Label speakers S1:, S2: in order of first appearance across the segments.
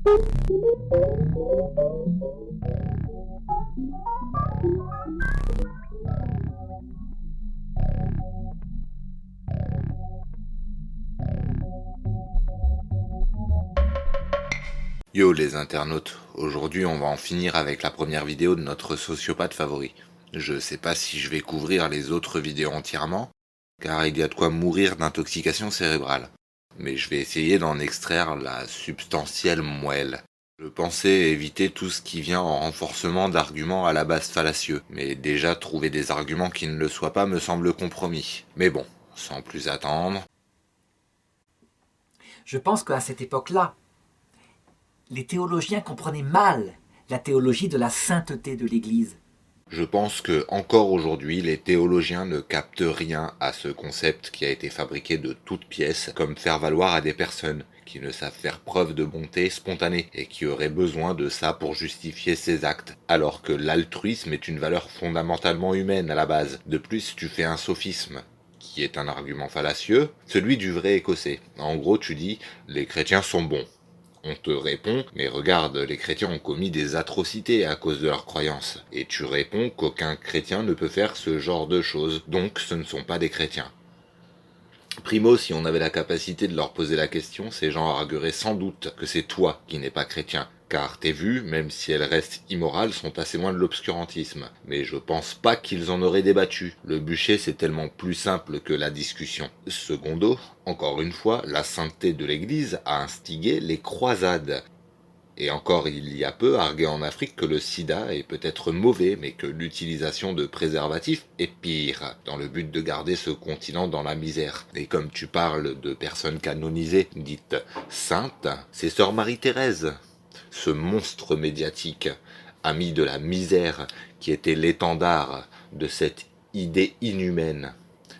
S1: Yo les internautes, aujourd'hui on va en finir avec la première vidéo de notre sociopathe favori. Je sais pas si je vais couvrir les autres vidéos entièrement, car il y a de quoi mourir d'intoxication cérébrale. Mais je vais essayer d'en extraire la substantielle moelle. Je pensais éviter tout ce qui vient en renforcement d'arguments à la base fallacieux, mais déjà trouver des arguments qui ne le soient pas me semble compromis. Mais bon, sans plus attendre...
S2: Je pense qu'à cette époque-là, les théologiens comprenaient mal la théologie de la sainteté de l'Église.
S1: Je pense que, encore aujourd'hui, les théologiens ne captent rien à ce concept qui a été fabriqué de toutes pièces, comme faire valoir à des personnes qui ne savent faire preuve de bonté spontanée et qui auraient besoin de ça pour justifier ses actes, alors que l'altruisme est une valeur fondamentalement humaine à la base. De plus, tu fais un sophisme, qui est un argument fallacieux, celui du vrai écossais. En gros, tu dis, les chrétiens sont bons. On te répond, mais regarde, les chrétiens ont commis des atrocités à cause de leurs croyances. Et tu réponds qu'aucun chrétien ne peut faire ce genre de choses, donc ce ne sont pas des chrétiens. Primo, si on avait la capacité de leur poser la question, ces gens argueraient sans doute que c'est toi qui n'es pas chrétien. Car tes vues, même si elles restent immorales, sont assez loin de l'obscurantisme. Mais je pense pas qu'ils en auraient débattu. Le bûcher, c'est tellement plus simple que la discussion. Secondo, encore une fois, la sainteté de l'Église a instigé les croisades. Et encore il y a peu argué en Afrique que le sida est peut-être mauvais, mais que l'utilisation de préservatifs est pire, dans le but de garder ce continent dans la misère. Et comme tu parles de personnes canonisées, dites saintes, c'est sœur Marie-Thérèse, ce monstre médiatique, ami de la misère, qui était l'étendard de cette idée inhumaine.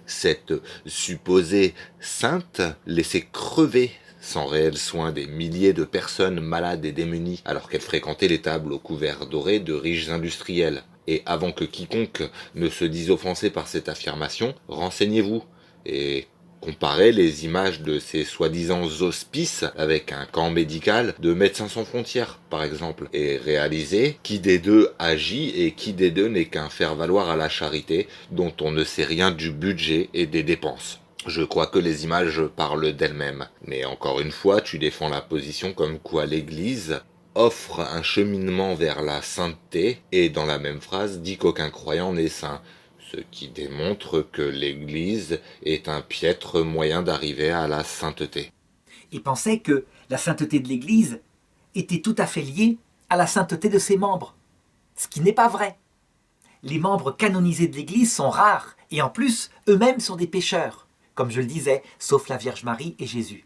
S1: Cette supposée sainte laissait crever sans réel soin des milliers de personnes malades et démunies, alors qu'elle fréquentait les tables aux couverts dorés de riches industriels. Et avant que quiconque ne se dise offensé par cette affirmation, renseignez-vous et comparez les images de ces soi-disant hospices avec un camp médical de Médecins sans frontières, par exemple, et réalisez qui des deux agit et qui des deux n'est qu'un faire-valoir à la charité dont on ne sait rien du budget et des dépenses. Je crois que les images parlent d'elles-mêmes. Mais encore une fois, tu défends la position comme quoi l'Église offre un cheminement vers la sainteté et dans la même phrase dit qu'aucun croyant n'est saint. Ce qui démontre que l'Église est un piètre moyen d'arriver à la sainteté.
S2: Ils pensaient que la sainteté de l'Église était tout à fait liée à la sainteté de ses membres, ce qui n'est pas vrai. Les membres canonisés de l'Église sont rares et en plus, eux-mêmes sont des pécheurs, comme je le disais, sauf la Vierge Marie et Jésus.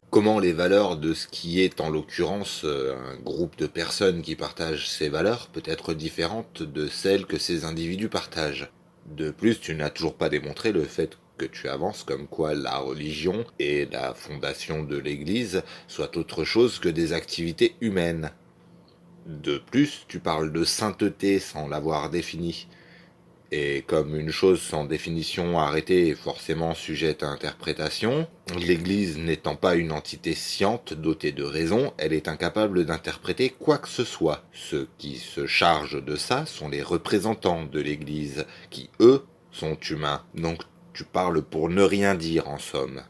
S1: Comment les valeurs de ce qui est en l'occurrence un groupe de personnes qui partagent ces valeurs peut être différente de celles que ces individus partagent. De plus, tu n'as toujours pas démontré le fait que tu avances comme quoi la religion et la fondation de l'Église soient autre chose que des activités humaines. De plus, tu parles de sainteté sans l'avoir définie. Et comme une chose sans définition arrêtée est forcément sujette à interprétation, l'Église n'étant pas une entité sciente dotée de raison, elle est incapable d'interpréter quoi que ce soit. Ceux qui se chargent de ça sont les représentants de l'Église, qui eux sont humains. Donc tu parles pour ne rien dire en somme.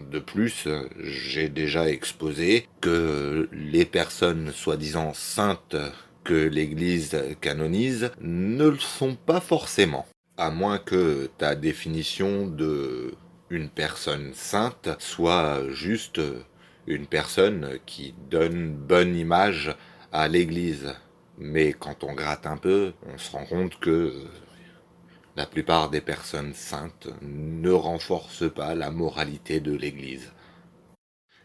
S1: De plus, j'ai déjà exposé que les personnes soi-disant saintes que l'Église canonise ne le sont pas forcément. À moins que ta définition de une personne sainte soit juste une personne qui donne bonne image à l'Église. Mais quand on gratte un peu, on se rend compte que la plupart des personnes saintes ne renforcent pas la moralité de l'Église.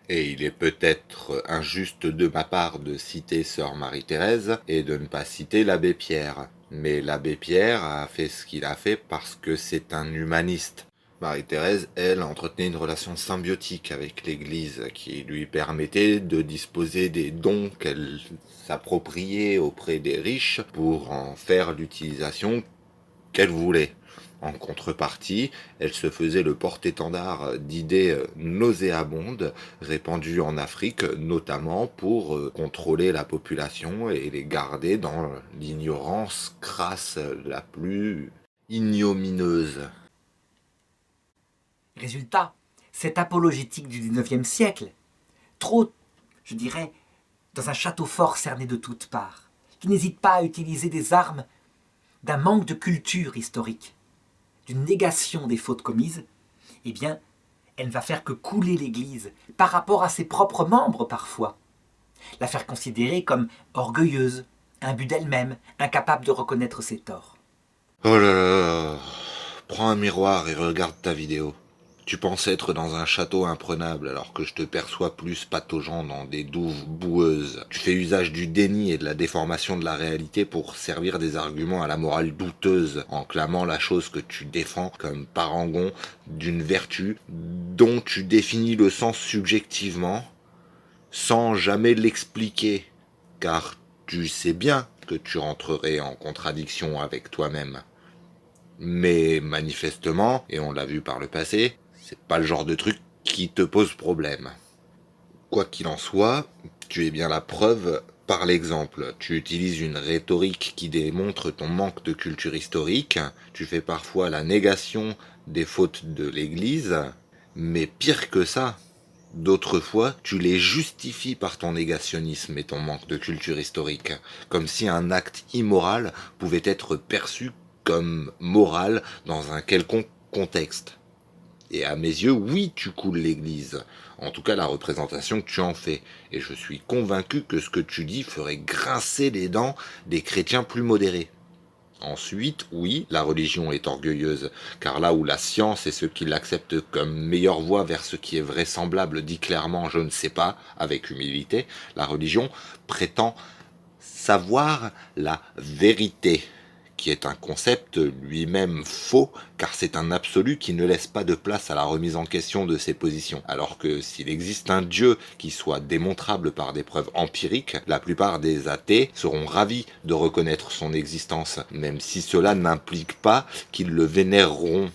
S1: Et il est peut-être injuste de ma part de citer sœur Marie-Thérèse et de ne pas citer l'abbé Pierre. Mais l'abbé Pierre a fait ce qu'il a fait parce que c'est un humaniste. Marie-Thérèse, elle, entretenait une relation symbiotique avec l'Église qui lui permettait de disposer des dons qu'elle s'appropriait auprès des riches pour en faire l'utilisation qu'elle voulait. En contrepartie, elle se faisait le porte-étendard d'idées nauséabondes répandues en Afrique, notamment pour contrôler la population et les garder dans l'ignorance crasse la plus ignomineuse.
S2: Résultat, cette apologétique du XIXe siècle, trop, je dirais, dans un château fort cerné de toutes parts, qui n'hésite pas à utiliser des armes d'un manque de culture historique, d'une négation des fautes commises, eh bien, elle ne va faire que couler l'Église par rapport à ses propres membres parfois, la faire considérer comme orgueilleuse, imbue d'elle-même, incapable de reconnaître ses torts.
S1: Oh là là, prends un miroir et regarde ta vidéo. Tu penses être dans un château imprenable alors que je te perçois plus pataugeant dans des douves boueuses. Tu fais usage du déni et de la déformation de la réalité pour servir des arguments à la morale douteuse en clamant la chose que tu défends comme parangon d'une vertu dont tu définis le sens subjectivement sans jamais l'expliquer, car tu sais bien que tu rentrerais en contradiction avec toi-même. Mais manifestement, et on l'a vu par le passé, c'est pas le genre de truc qui te pose problème. Quoi qu'il en soit, tu es bien la preuve par l'exemple. Tu utilises une rhétorique qui démontre ton manque de culture historique, tu fais parfois la négation des fautes de l'Église, mais pire que ça, d'autres fois, tu les justifies par ton négationnisme et ton manque de culture historique, comme si un acte immoral pouvait être perçu comme moral dans un quelconque contexte. Et à mes yeux, oui, tu coules l'Église. En tout cas, la représentation que tu en fais. Et je suis convaincu que ce que tu dis ferait grincer les dents des chrétiens plus modérés. Ensuite, oui, la religion est orgueilleuse, car là où la science et ceux qui l'acceptent comme meilleure voie vers ce qui est vraisemblable dit clairement je ne sais pas, avec humilité, la religion prétend savoir la vérité, qui est un concept lui-même faux, car c'est un absolu qui ne laisse pas de place à la remise en question de ses positions. Alors que s'il existe un Dieu qui soit démontrable par des preuves empiriques, la plupart des athées seront ravis de reconnaître son existence, même si cela n'implique pas qu'ils le vénéreront.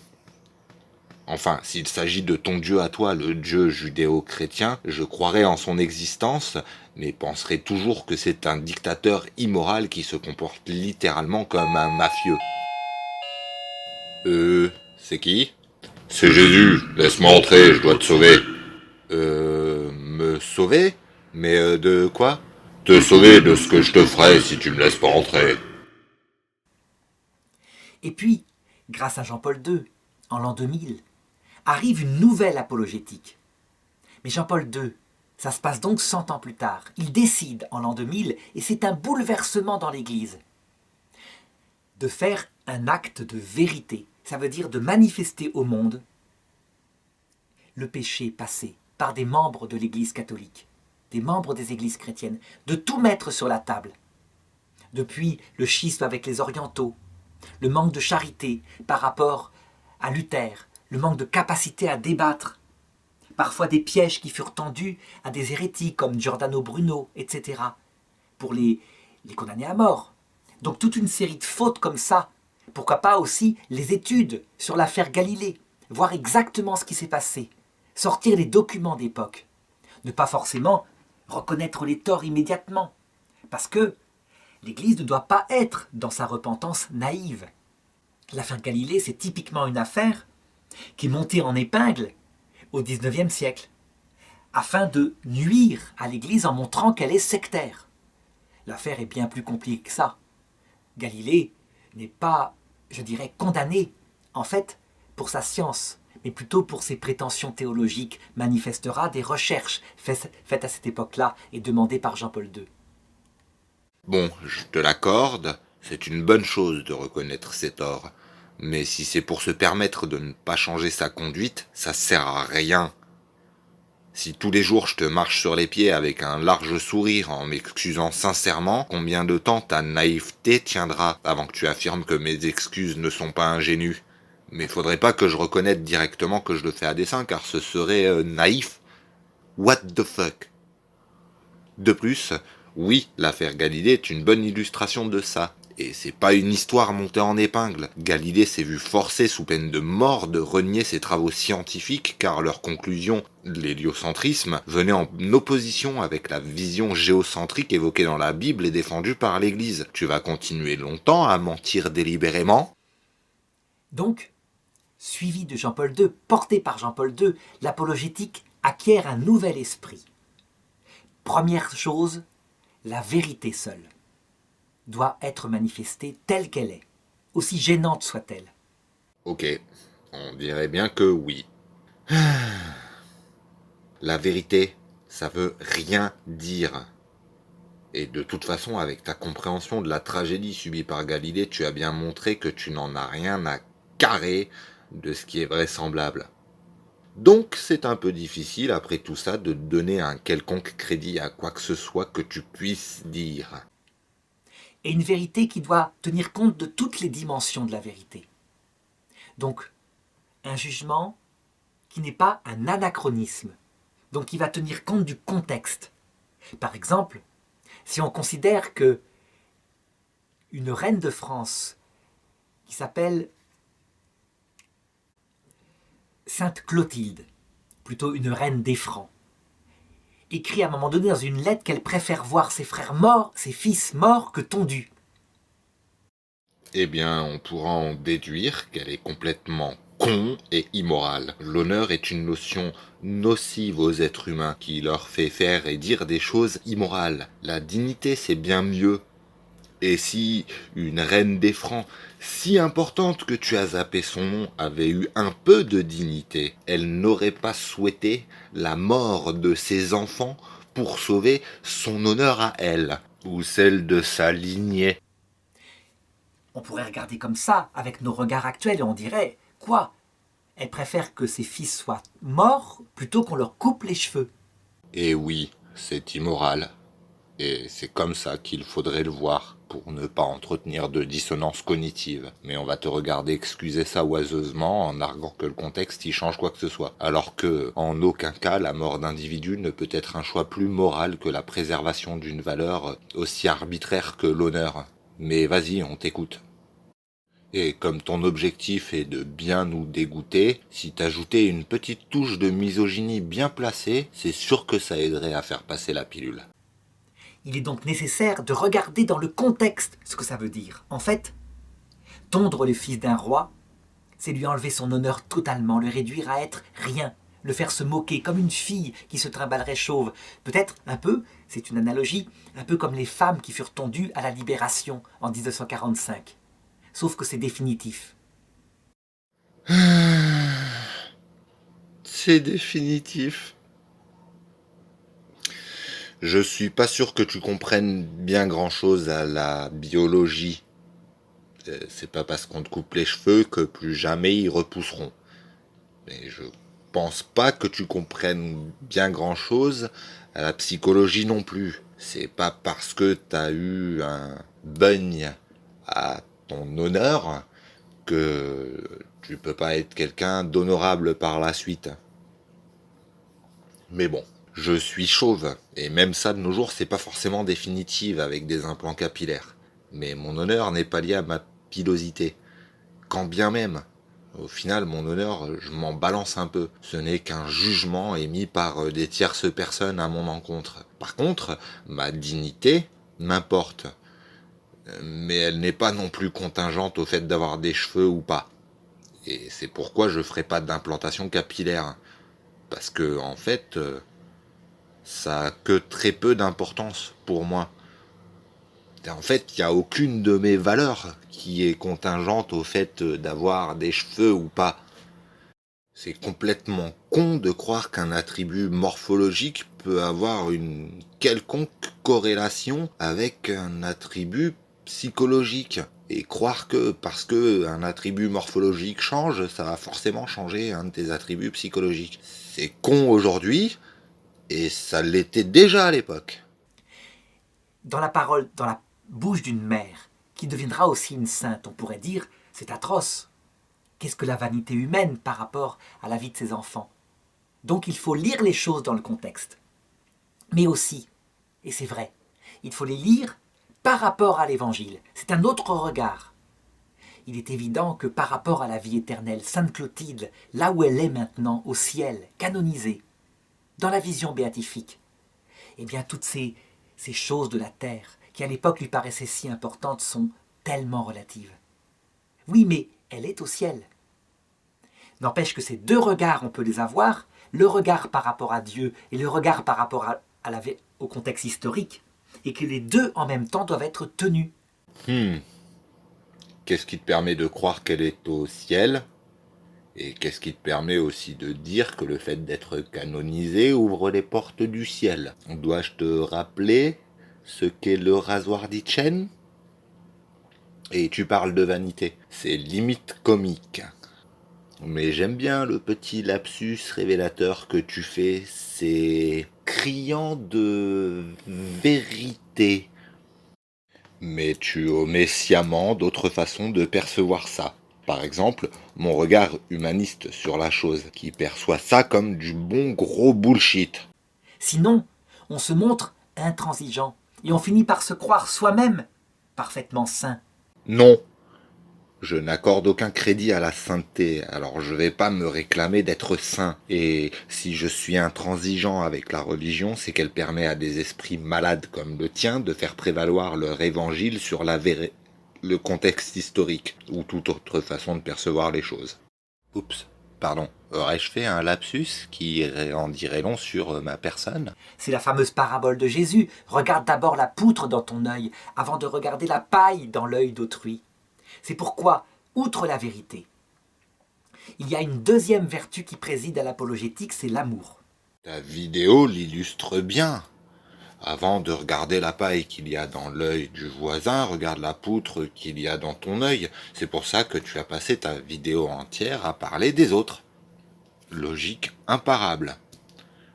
S1: Enfin, s'il s'agit de ton Dieu à toi, le Dieu judéo-chrétien, je croirais en son existence, mais penserai toujours que c'est un dictateur immoral qui se comporte littéralement comme un mafieux. C'est qui ? C'est Jésus, laisse-moi entrer, je dois te sauver. Me sauver ? Mais de quoi ? Te sauver de ce que je te ferai si tu me laisses pas entrer.
S2: Et puis, grâce à Jean-Paul II, en l'an 2000, arrive une nouvelle apologétique. Mais Jean-Paul II, ça se passe donc 100 ans plus tard. Il décide en l'an 2000, et c'est un bouleversement dans l'Église, de faire un acte de vérité. Ça veut dire de manifester au monde le péché passé par des membres de l'Église catholique, des membres des églises chrétiennes, de tout mettre sur la table. Depuis le schisme avec les orientaux, le manque de charité par rapport à Luther, le manque de capacité à débattre, parfois des pièges qui furent tendus à des hérétiques comme Giordano Bruno, etc., pour les condamner à mort. Donc toute une série de fautes comme ça. Pourquoi pas aussi les études sur l'affaire Galilée, voir exactement ce qui s'est passé, sortir les documents d'époque, ne pas forcément reconnaître les torts immédiatement, parce que l'Église ne doit pas être dans sa repentance naïve. L'affaire Galilée, c'est typiquement une affaire qui est montée en épingle au XIXe siècle, afin de nuire à l'Église en montrant qu'elle est sectaire. L'affaire est bien plus compliquée que ça. Galilée n'est pas, je dirais, condamné, en fait, pour sa science, mais plutôt pour ses prétentions théologiques, manifestera des recherches faites à cette époque-là et demandées par Jean-Paul II.
S1: Bon, je te l'accorde, c'est une bonne chose de reconnaître ses torts. Mais si c'est pour se permettre de ne pas changer sa conduite, ça sert à rien. Si tous les jours je te marche sur les pieds avec un large sourire en m'excusant sincèrement, combien de temps ta naïveté tiendra avant que tu affirmes que mes excuses ne sont pas ingénues ? Mais faudrait pas que je reconnaisse directement que je le fais à dessein, car ce serait naïf. What the fuck ? De plus, oui, l'affaire Galilée est une bonne illustration de ça. Et c'est pas une histoire montée en épingle. Galilée s'est vu forcé sous peine de mort de renier ses travaux scientifiques car leur conclusion, l'héliocentrisme, venait en opposition avec la vision géocentrique évoquée dans la Bible et défendue par l'Église. Tu vas continuer longtemps à mentir délibérément ?
S2: Donc, suivi de Jean-Paul II, porté par Jean-Paul II, l'apologétique acquiert un nouvel esprit. Première chose, la vérité seule doit être manifestée telle qu'elle est, aussi gênante soit-elle.
S1: Ok, on dirait bien que oui. La vérité, ça veut rien dire. Et de toute façon, avec ta compréhension de la tragédie subie par Galilée, tu as bien montré que tu n'en as rien à carrer de ce qui est vraisemblable. Donc c'est un peu difficile après tout ça de donner un quelconque crédit à quoi que ce soit que tu puisses dire.
S2: Et une vérité qui doit tenir compte de toutes les dimensions de la vérité. Donc, un jugement qui n'est pas un anachronisme, donc qui va tenir compte du contexte. Par exemple, si on considère que une reine de France qui s'appelle Sainte Clotilde, plutôt une reine des Francs, écrit à un moment donné dans une lettre qu'elle préfère voir ses frères morts, ses fils morts que tondus.
S1: Eh bien, on pourra en déduire qu'elle est complètement con et immorale. L'honneur est une notion nocive aux êtres humains qui leur fait faire et dire des choses immorales. La dignité, c'est bien mieux. Et si une reine des Francs, si importante que tu as zappé son nom, avait eu un peu de dignité, elle n'aurait pas souhaité la mort de ses enfants pour sauver son honneur à elle, ou celle de sa lignée.
S2: On pourrait regarder comme ça, avec nos regards actuels, et on dirait, quoi ? Elle préfère que ses fils soient morts plutôt qu'on leur coupe les cheveux.
S1: Et oui, c'est immoral. Et c'est comme ça qu'il faudrait le voir, pour ne pas entretenir de dissonance cognitive. Mais on va te regarder excuser ça oiseusement en arguant que le contexte y change quoi que ce soit. Alors que, en aucun cas, la mort d'individus ne peut être un choix plus moral que la préservation d'une valeur aussi arbitraire que l'honneur. Mais vas-y, on t'écoute. Et comme ton objectif est de bien nous dégoûter, si t'ajoutais une petite touche de misogynie bien placée, c'est sûr que ça aiderait à faire passer la pilule.
S2: Il est donc nécessaire de regarder dans le contexte ce que ça veut dire. En fait, tondre le fils d'un roi, c'est lui enlever son honneur totalement, le réduire à être rien, le faire se moquer comme une fille qui se trimballerait chauve. Peut-être un peu, c'est une analogie, un peu comme les femmes qui furent tondues à la Libération en 1945. Sauf que c'est définitif.
S1: C'est définitif. Je suis pas sûr que tu comprennes bien grand chose à la biologie. C'est pas parce qu'on te coupe les cheveux que plus jamais ils repousseront. Mais je pense pas que tu comprennes bien grand chose à la psychologie non plus. C'est pas parce que t'as eu un bugne à ton honneur que tu peux pas être quelqu'un d'honorable par la suite. Mais bon, je suis chauve, et même ça de nos jours c'est pas forcément définitif avec des implants capillaires. Mais mon honneur n'est pas lié à ma pilosité. Quand bien même, au final mon honneur, je m'en balance un peu. Ce n'est qu'un jugement émis par des tierces personnes à mon encontre. Par contre, ma dignité m'importe. Mais elle n'est pas non plus contingente au fait d'avoir des cheveux ou pas. Et c'est pourquoi je ferai pas d'implantation capillaire. Parce que, en fait, ça a que très peu d'importance pour moi. En fait, il n'y a aucune de mes valeurs qui est contingente au fait d'avoir des cheveux ou pas. C'est complètement con de croire qu'un attribut morphologique peut avoir une quelconque corrélation avec un attribut psychologique. Et croire que parce que un attribut morphologique change, ça va forcément changer un de tes attributs psychologiques. C'est con aujourd'hui, et ça l'était déjà à l'époque.
S2: Dans la parole, dans la bouche d'une mère, qui deviendra aussi une sainte, on pourrait dire, c'est atroce. Qu'est-ce que la vanité humaine par rapport à la vie de ses enfants ? Donc il faut lire les choses dans le contexte. Mais aussi, et c'est vrai, il faut les lire par rapport à l'Évangile. C'est un autre regard. Il est évident que par rapport à la vie éternelle, Sainte Clotilde, là où elle est maintenant, au ciel, canonisée, dans la vision béatifique, eh bien toutes ces choses de la terre, qui à l'époque lui paraissaient si importantes, sont tellement relatives. Oui, mais elle est au ciel. N'empêche que ces deux regards, on peut les avoir, le regard par rapport à Dieu et le regard par rapport au contexte historique, et que les deux en même temps doivent être tenus.
S1: Qu'est-ce qui te permet de croire qu'elle est au ciel? Et qu'est-ce qui te permet aussi de dire que le fait d'être canonisé ouvre les portes du ciel? Dois-je te rappeler ce qu'est le rasoir d'Itchen? Et tu parles de vanité. C'est limite comique. Mais j'aime bien le petit lapsus révélateur que tu fais. C'est criant de vérité. Mais tu omets sciemment d'autres façons de percevoir ça. Par exemple, mon regard humaniste sur la chose, qui perçoit ça comme du bon gros bullshit.
S2: Sinon, on se montre intransigeant, et on finit par se croire soi-même parfaitement saint.
S1: Non, je n'accorde aucun crédit à la sainteté, alors je vais pas me réclamer d'être saint. Et si je suis intransigeant avec la religion, c'est qu'elle permet à des esprits malades comme le tien de faire prévaloir leur évangile sur le contexte historique, ou toute autre façon de percevoir les choses. Oups, pardon, aurais-je fait un lapsus qui en dirait long sur ma personne?
S2: C'est la fameuse parabole de Jésus. Regarde d'abord la poutre dans ton œil, avant de regarder la paille dans l'œil d'autrui. C'est pourquoi, outre la vérité, il y a une deuxième vertu qui préside à l'apologétique, c'est l'amour.
S1: Ta vidéo l'illustre bien. Avant de regarder la paille qu'il y a dans l'œil du voisin, regarde la poutre qu'il y a dans ton œil. C'est pour ça que tu as passé ta vidéo entière à parler des autres. Logique imparable.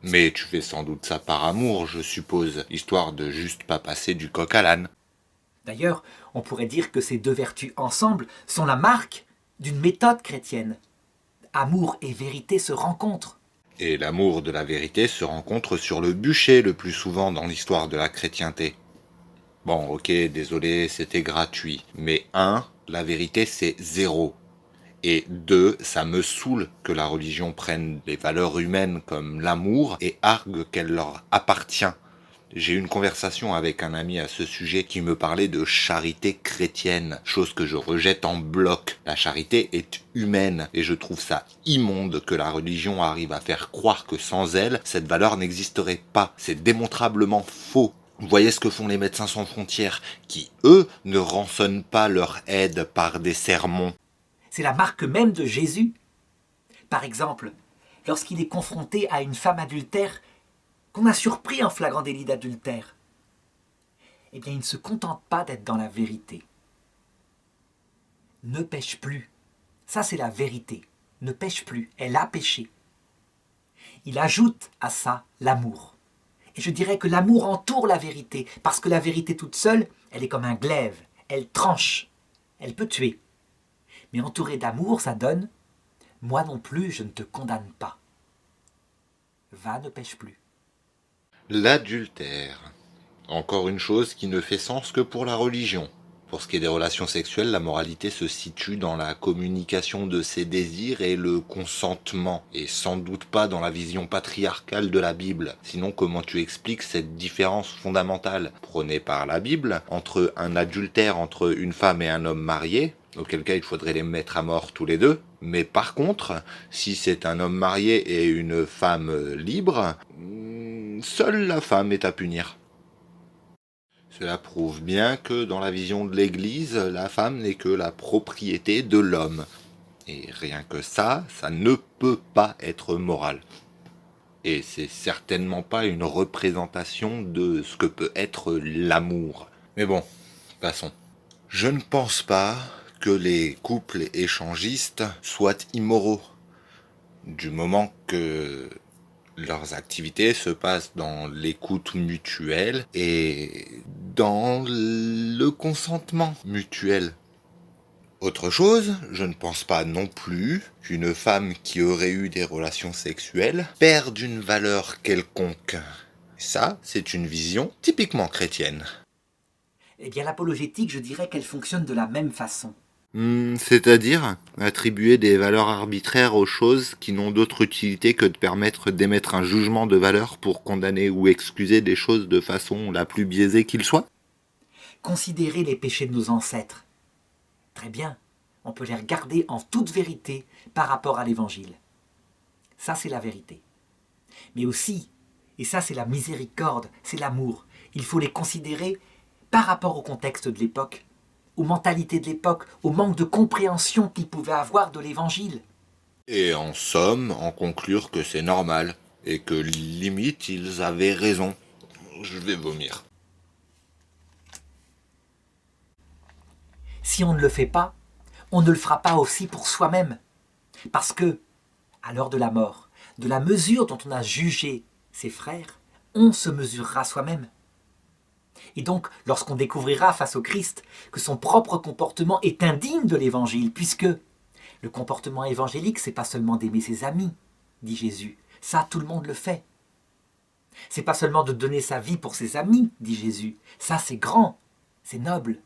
S1: Mais tu fais sans doute ça par amour, je suppose, histoire de juste pas passer du coq à l'âne.
S2: D'ailleurs, on pourrait dire que ces deux vertus ensemble sont la marque d'une méthode chrétienne. Amour et vérité se rencontrent.
S1: Et l'amour de la vérité se rencontre sur le bûcher le plus souvent dans l'histoire de la chrétienté. Bon, ok, désolé, c'était gratuit. Mais 1, la vérité c'est 0. Et 2, ça me saoule que la religion prenne les valeurs humaines comme l'amour et argue qu'elle leur appartient. J'ai eu une conversation avec un ami à ce sujet qui me parlait de charité chrétienne, chose que je rejette en bloc. La charité est humaine et je trouve ça immonde que la religion arrive à faire croire que sans elle, cette valeur n'existerait pas. C'est démontrablement faux. Vous voyez ce que font les médecins sans frontières, qui, eux, ne rançonnent pas leur aide par des sermons.
S2: C'est la marque même de Jésus. Par exemple, lorsqu'il est confronté à une femme adultère qu'on a surpris en flagrant délit d'adultère, eh bien il ne se contente pas d'être dans la vérité. Ne pêche plus. Ça c'est la vérité. Ne pêche plus. Elle a péché. Il ajoute à ça l'amour. Et je dirais que l'amour entoure la vérité, parce que la vérité toute seule, elle est comme un glaive. Elle tranche. Elle peut tuer. Mais entourée d'amour, ça donne « Moi non plus, je ne te condamne pas. Va, ne pêche plus. »
S1: L'adultère. Encore une chose qui ne fait sens que pour la religion. Pour ce qui est des relations sexuelles, la moralité se situe dans la communication de ses désirs et le consentement, et sans doute pas dans la vision patriarcale de la Bible. Sinon, comment tu expliques cette différence fondamentale prônée par la Bible entre un adultère entre une femme et un homme marié, auquel cas il faudrait les mettre à mort tous les deux, mais par contre, si c'est un homme marié et une femme libre, seule la femme est à punir. Cela prouve bien que dans la vision de l'Église, la femme n'est que la propriété de l'homme. Et rien que ça, ça ne peut pas être moral. Et c'est certainement pas une représentation de ce que peut être l'amour. Mais bon, passons. Je ne pense pas que les couples échangistes soient immoraux, du moment que leurs activités se passent dans l'écoute mutuelle et dans le consentement mutuel. Autre chose, je ne pense pas non plus qu'une femme qui aurait eu des relations sexuelles perde une valeur quelconque. Ça, c'est une vision typiquement chrétienne.
S2: Eh bien, l'apologétique, je dirais qu'elle fonctionne de la même façon.
S1: C'est-à-dire attribuer des valeurs arbitraires aux choses qui n'ont d'autre utilité que de permettre d'émettre un jugement de valeur pour condamner ou excuser des choses de façon la plus biaisée qu'il soit?
S2: Considérer les péchés de nos ancêtres. Très bien, on peut les regarder en toute vérité par rapport à l'Évangile. Ça, c'est la vérité. Mais aussi, et ça c'est la miséricorde, c'est l'amour, il faut les considérer par rapport au contexte de l'époque, aux mentalités de l'époque, au manque de compréhension qu'ils pouvaient avoir de l'Évangile.
S1: Et en somme, en conclure que c'est normal, et que limite ils avaient raison. Je vais vomir.
S2: Si on ne le fait pas, on ne le fera pas aussi pour soi-même. Parce que, à l'heure de la mort, de la mesure dont on a jugé ses frères, on se mesurera soi-même. Et donc, lorsqu'on découvrira face au Christ que son propre comportement est indigne de l'Évangile, puisque le comportement évangélique, c'est pas seulement d'aimer ses amis, dit Jésus. Ça, tout le monde le fait. C'est pas seulement de donner sa vie pour ses amis, dit Jésus. Ça, c'est grand, c'est noble.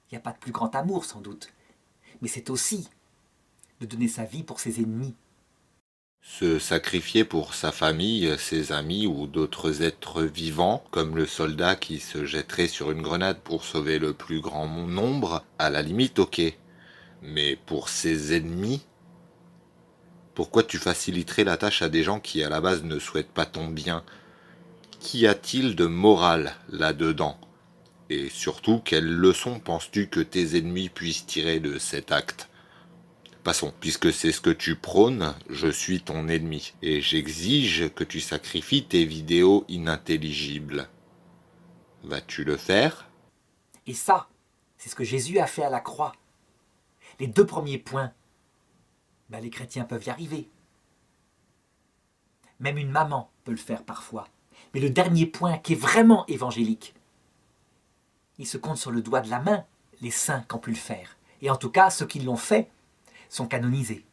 S2: Il n'y a pas de plus grand amour, sans doute. Mais c'est aussi de donner sa vie pour ses ennemis.
S1: Se sacrifier pour sa famille, ses amis ou d'autres êtres vivants, comme le soldat qui se jetterait sur une grenade pour sauver le plus grand nombre, à la limite ok. Mais pour ses ennemis, pourquoi tu faciliterais la tâche à des gens qui à la base ne souhaitent pas ton bien? Qu'y a-t-il de moral là-dedans? Et surtout, quelle leçon penses-tu que tes ennemis puissent tirer de cet acte? Passons, puisque c'est ce que tu prônes, je suis ton ennemi, et j'exige que tu sacrifies tes vidéos inintelligibles. Vas-tu le faire?
S2: Et ça, c'est ce que Jésus a fait à la croix. Les deux premiers points, les chrétiens peuvent y arriver. Même une maman peut le faire parfois. Mais le dernier point, qui est vraiment évangélique, il se compte sur le doigt de la main les saints qui ont pu le faire. Et en tout cas, ceux qui l'ont fait sont canonisés.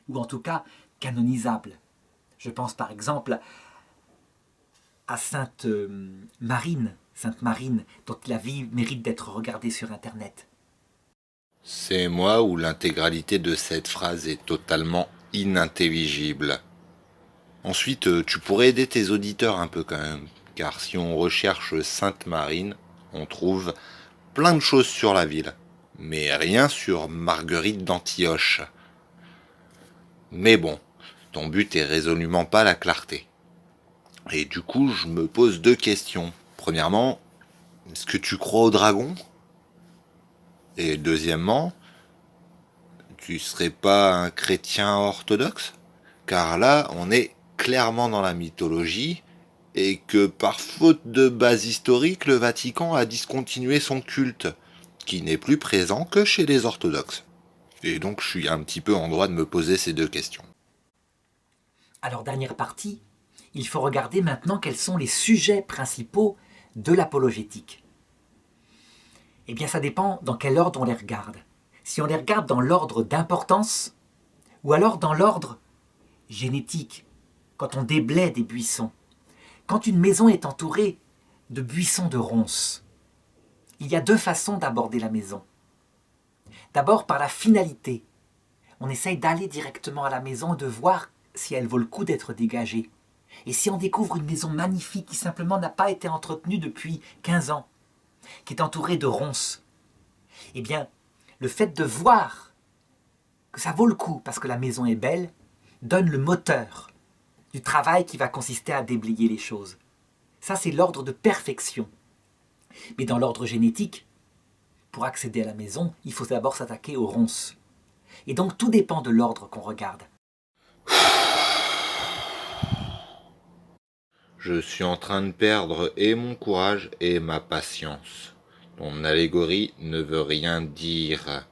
S2: Ou en tout cas, canonisables. Je pense par exemple à Sainte Marine, dont la vie mérite d'être regardée sur Internet.
S1: C'est moi où l'intégralité de cette phrase est totalement inintelligible. Ensuite, tu pourrais aider tes auditeurs un peu quand même, car si on recherche Sainte Marine, on trouve plein de choses sur la ville, mais rien sur Marguerite d'Antioche. Mais bon, ton but est résolument pas la clarté. Et du coup, je me pose deux questions. Premièrement, est-ce que tu crois au dragon? Et deuxièmement, tu serais pas un chrétien orthodoxe? Car là, on est clairement dans la mythologie, et que par faute de base historique, le Vatican a discontinué son culte, qui n'est plus présent que chez les orthodoxes. Et donc je suis un petit peu en droit de me poser ces deux questions.
S2: Alors, dernière partie, il faut regarder maintenant quels sont les sujets principaux de l'apologétique. Eh bien, ça dépend dans quel ordre on les regarde. Si on les regarde dans l'ordre d'importance, ou alors dans l'ordre génétique, quand on déblaie des buissons. Quand une maison est entourée de buissons de ronces, il y a deux façons d'aborder la maison. D'abord par la finalité. On essaye d'aller directement à la maison, de voir si elle vaut le coup d'être dégagée. Et si on découvre une maison magnifique qui simplement n'a pas été entretenue depuis 15 ans, qui est entourée de ronces, eh bien, le fait de voir que ça vaut le coup parce que la maison est belle, donne le moteur du travail qui va consister à déblayer les choses. Ça, c'est l'ordre de perfection. Mais dans l'ordre génétique, pour accéder à la maison, il faut d'abord s'attaquer aux ronces. Et donc tout dépend de l'ordre qu'on regarde.
S1: Je suis en train de perdre et mon courage et ma patience. Ton allégorie ne veut rien dire.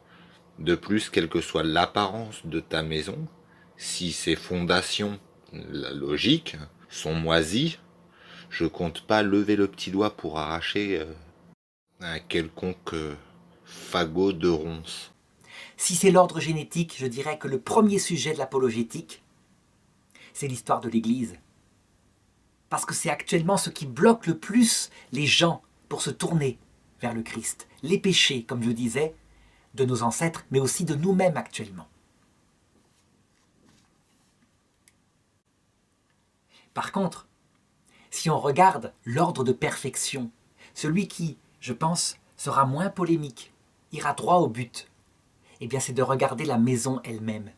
S1: De plus, quelle que soit l'apparence de ta maison, si ses fondations, la logique, sont moisies, je compte pas lever le petit doigt pour arracher un quelconque fagot de ronces.
S2: Si c'est l'ordre génétique, je dirais que le premier sujet de l'apologétique, c'est l'histoire de l'Église. Parce que c'est actuellement ce qui bloque le plus les gens pour se tourner vers le Christ. Les péchés, comme je disais, de nos ancêtres, mais aussi de nous-mêmes actuellement. Par contre, si on regarde l'ordre de perfection, celui qui, je pense, sera moins polémique, ira droit au but, eh bien c'est de regarder la maison elle-même.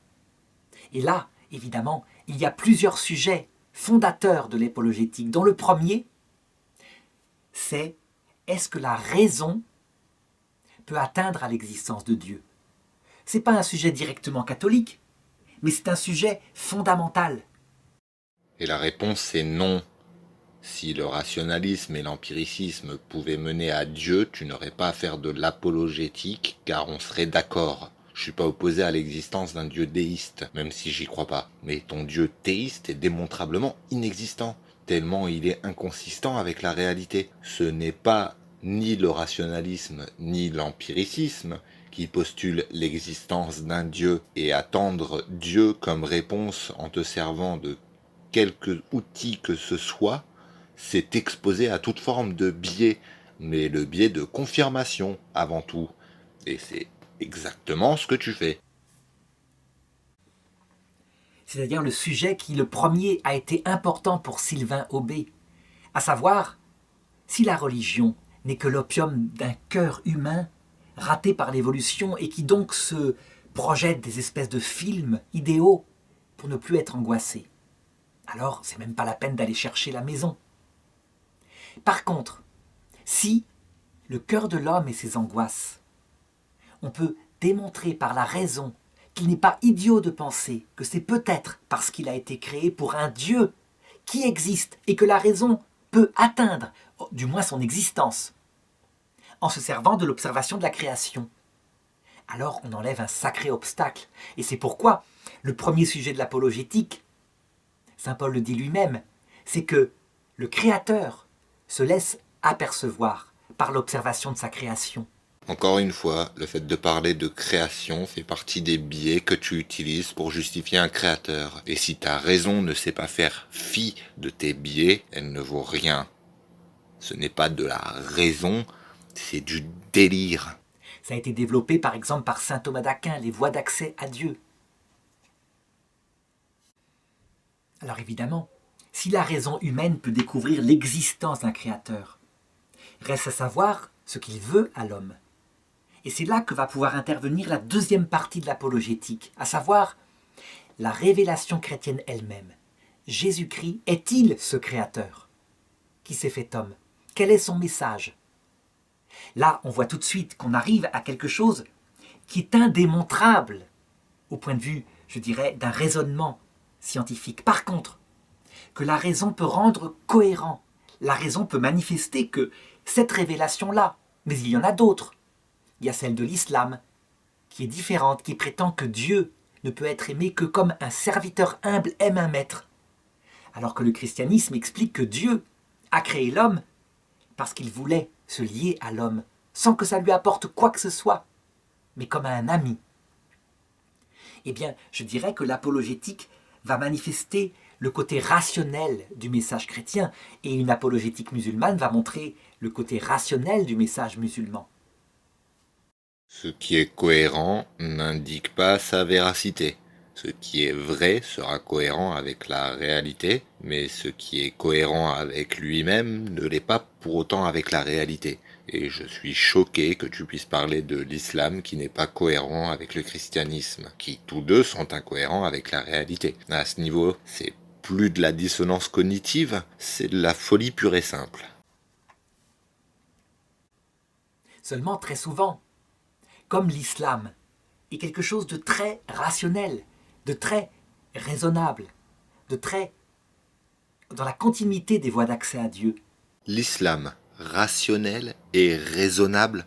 S2: Et là, évidemment, il y a plusieurs sujets fondateurs de l'apologétique, dont le premier, c'est est-ce que la raison peut atteindre à l'existence de Dieu? Ce n'est pas un sujet directement catholique, mais c'est un sujet fondamental.
S1: Et la réponse est non. Si le rationalisme et l'empiricisme pouvaient mener à Dieu, tu n'aurais pas à faire de l'apologétique, car on serait d'accord. Je suis pas opposé à l'existence d'un Dieu déiste, même si j'y crois pas. Mais ton Dieu théiste est démontrablement inexistant, tellement il est inconsistant avec la réalité. Ce n'est pas ni le rationalisme ni l'empiricisme qui postulent l'existence d'un Dieu, et attendre Dieu comme réponse en te servant de quelque outil que ce soit, c'est exposé à toute forme de biais, mais le biais de confirmation avant tout. Et c'est exactement ce que tu fais.
S2: C'est-à-dire le sujet qui, le premier, a été important pour Sylvain Aubé, à savoir, si la religion n'est que l'opium d'un cœur humain, raté par l'évolution et qui donc se projette des espèces de films idéaux pour ne plus être angoissé, alors c'est même pas la peine d'aller chercher la maison. Par contre, si le cœur de l'homme et ses angoisses, on peut démontrer par la raison qu'il n'est pas idiot de penser que c'est peut-être parce qu'il a été créé pour un Dieu qui existe et que la raison peut atteindre, du moins son existence, en se servant de l'observation de la création. Alors on enlève un sacré obstacle. Et c'est pourquoi le premier sujet de l'apologétique, saint Paul le dit lui-même, c'est que le Créateur se laisse apercevoir par l'observation de sa création.
S1: Encore une fois, le fait de parler de création fait partie des biais que tu utilises pour justifier un créateur. Et si ta raison ne sait pas faire fi de tes biais, elle ne vaut rien. Ce n'est pas de la raison, c'est du délire.
S2: Ça a été développé par exemple par saint Thomas d'Aquin, les voies d'accès à Dieu. Alors évidemment, si la raison humaine peut découvrir l'existence d'un créateur, reste à savoir ce qu'il veut à l'homme. Et c'est là que va pouvoir intervenir la deuxième partie de l'apologétique, à savoir la révélation chrétienne elle-même. Jésus-Christ est-il ce créateur qui s'est fait homme? Quel est son message? Là, on voit tout de suite qu'on arrive à quelque chose qui est indémontrable au point de vue, je dirais, d'un raisonnement scientifique. Par contre, que la raison peut rendre cohérent, la raison peut manifester que cette révélation-là, mais il y en a d'autres. Il y a celle de l'islam, qui est différente, qui prétend que Dieu ne peut être aimé que comme un serviteur humble aime un maître. Alors que le christianisme explique que Dieu a créé l'homme parce qu'il voulait se lier à l'homme, sans que ça lui apporte quoi que ce soit, mais comme un ami. Eh bien, je dirais que l'apologétique va manifester le côté rationnel du message chrétien, et une apologétique musulmane va montrer le côté rationnel du message musulman.
S1: Ce qui est cohérent n'indique pas sa véracité. Ce qui est vrai sera cohérent avec la réalité, mais ce qui est cohérent avec lui-même ne l'est pas pour autant avec la réalité. Et je suis choqué que tu puisses parler de l'islam qui n'est pas cohérent avec le christianisme, qui tous deux sont incohérents avec la réalité. À ce niveau, c'est plus de la dissonance cognitive, c'est de la folie pure et simple.
S2: Seulement, très souvent, comme l'islam est quelque chose de très rationnel, de très raisonnable, de très dans la continuité des voies d'accès à Dieu.
S1: L'islam rationnel et raisonnable?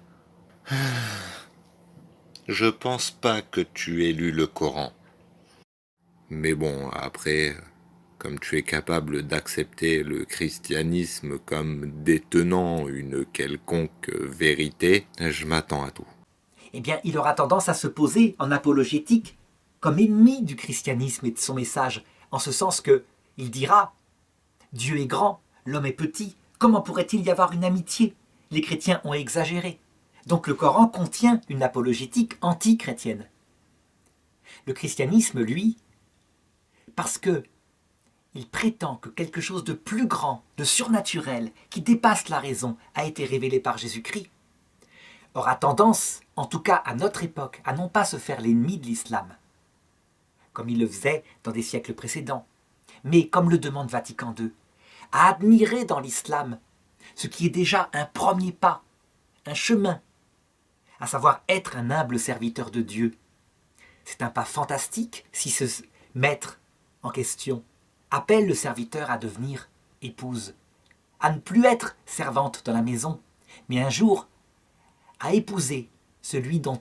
S1: Je pense pas que tu aies lu le Coran. Mais bon, après, comme tu es capable d'accepter le christianisme comme détenant une quelconque vérité, je m'attends à tout.
S2: Eh bien, il aura tendance à se poser en apologétique comme ennemi du christianisme et de son message, en ce sens que il dira « Dieu est grand, l'homme est petit, comment pourrait-il y avoir une amitié ?» les chrétiens ont exagéré. Donc le Coran contient une apologétique anti-chrétienne. Le christianisme, lui, parce que il prétend que quelque chose de plus grand, de surnaturel, qui dépasse la raison, a été révélé par Jésus-Christ, aura tendance, en tout cas à notre époque, à non pas se faire l'ennemi de l'islam, comme il le faisait dans des siècles précédents, mais, comme le demande Vatican II, à admirer dans l'islam ce qui est déjà un premier pas, un chemin, à savoir être un humble serviteur de Dieu. C'est un pas fantastique si ce maître en question appelle le serviteur à devenir épouse, à ne plus être servante dans la maison, mais un jour à épouser celui dont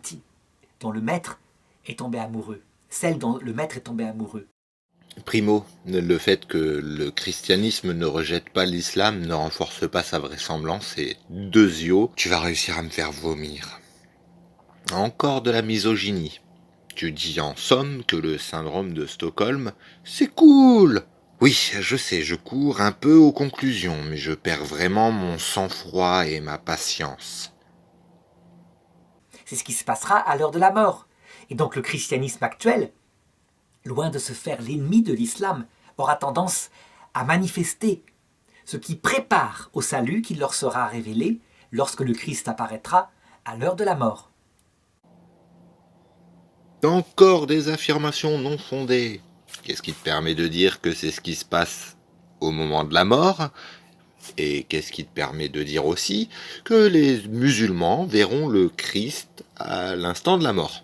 S2: le maître est tombé amoureux, celle dont le maître est tombé amoureux.
S1: Primo, le fait que le christianisme ne rejette pas l'islam ne renforce pas sa vraisemblance, et deuxio, tu vas réussir à me faire vomir. Encore de la misogynie. Tu dis en somme que le syndrome de Stockholm, c'est cool. Oui, je sais, je cours un peu aux conclusions, mais je perds vraiment mon sang-froid et ma patience.
S2: C'est ce qui se passera à l'heure de la mort. Et donc le christianisme actuel, loin de se faire l'ennemi de l'islam, aura tendance à manifester ce qui prépare au salut qui leur sera révélé lorsque le Christ apparaîtra à l'heure de la mort.
S1: Encore des affirmations non fondées. Qu'est-ce qui te permet de dire que c'est ce qui se passe au moment de la mort ? Et qu'est-ce qui te permet de dire aussi que les musulmans verront le Christ à l'instant de la mort ?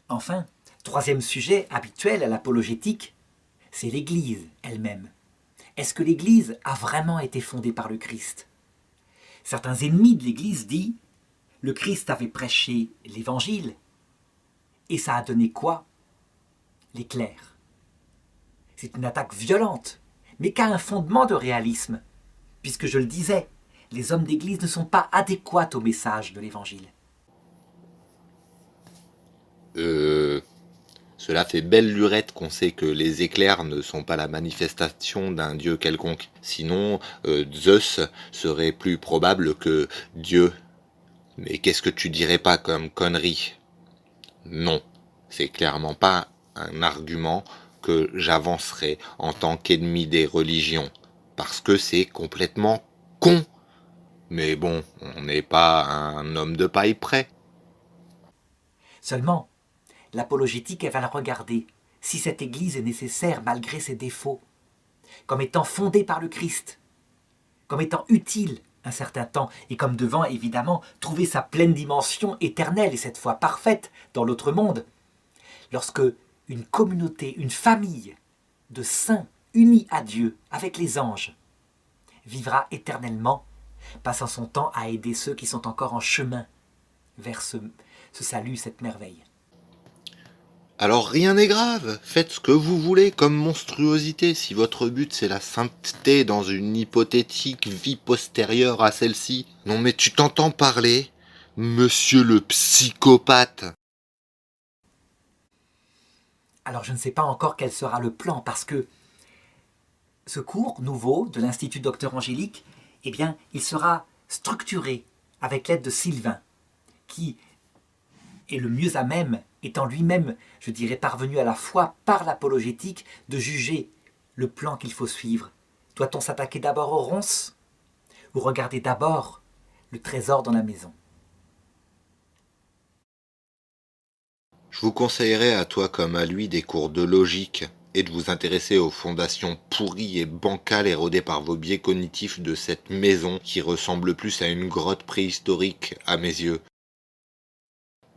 S2: Enfin, troisième sujet habituel à l'apologétique, c'est l'Église elle-même. Est-ce que l'Église a vraiment été fondée par le Christ ? Certains ennemis de l'Église disent « Le Christ avait prêché l'Évangile, et ça a donné quoi ? L'éclair. » C'est une attaque violente, mais qui a un fondement de réalisme, puisque je le disais, les hommes d'Église ne sont pas adéquats au message de l'Évangile.
S1: Cela fait belle lurette qu'on sait que les éclairs ne sont pas la manifestation d'un dieu quelconque. Sinon, Zeus serait plus probable que Dieu. Mais qu'est-ce que tu dirais pas comme connerie ? Non, c'est clairement pas un argument que j'avancerai en tant qu'ennemi des religions, parce que c'est complètement con. Mais bon, on n'est pas un homme de paille près.
S2: Seulement, l'apologétique, elle va la regarder, si cette Église est nécessaire malgré ses défauts, comme étant fondée par le Christ, comme étant utile un certain temps, et comme devant, évidemment, trouver sa pleine dimension éternelle, et cette fois parfaite, dans l'autre monde. Lorsque une communauté, une famille de saints unis à Dieu, avec les anges, vivra éternellement, passant son temps à aider ceux qui sont encore en chemin vers ce salut, cette merveille.
S1: Alors rien n'est grave, faites ce que vous voulez comme monstruosité si votre but c'est la sainteté dans une hypothétique vie postérieure à celle-ci. Non mais tu t'entends parler, monsieur le psychopathe.
S2: Alors je ne sais pas encore quel sera le plan, parce que ce cours nouveau de l'Institut Docteur Angélique, eh bien, il sera structuré avec l'aide de Sylvain, qui est le mieux à même, étant lui-même, je dirais, parvenu à la fois par l'apologétique, de juger le plan qu'il faut suivre. Doit-on s'attaquer d'abord aux ronces ou regarder d'abord le trésor dans la maison ?
S1: Je vous conseillerais à toi comme à lui des cours de logique et de vous intéresser aux fondations pourries et bancales érodées par vos biais cognitifs de cette maison qui ressemble plus à une grotte préhistorique à mes yeux.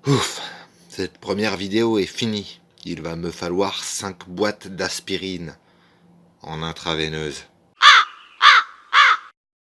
S1: Ouf, cette première vidéo est finie. Il va me falloir 5 boîtes d'aspirine en intraveineuse.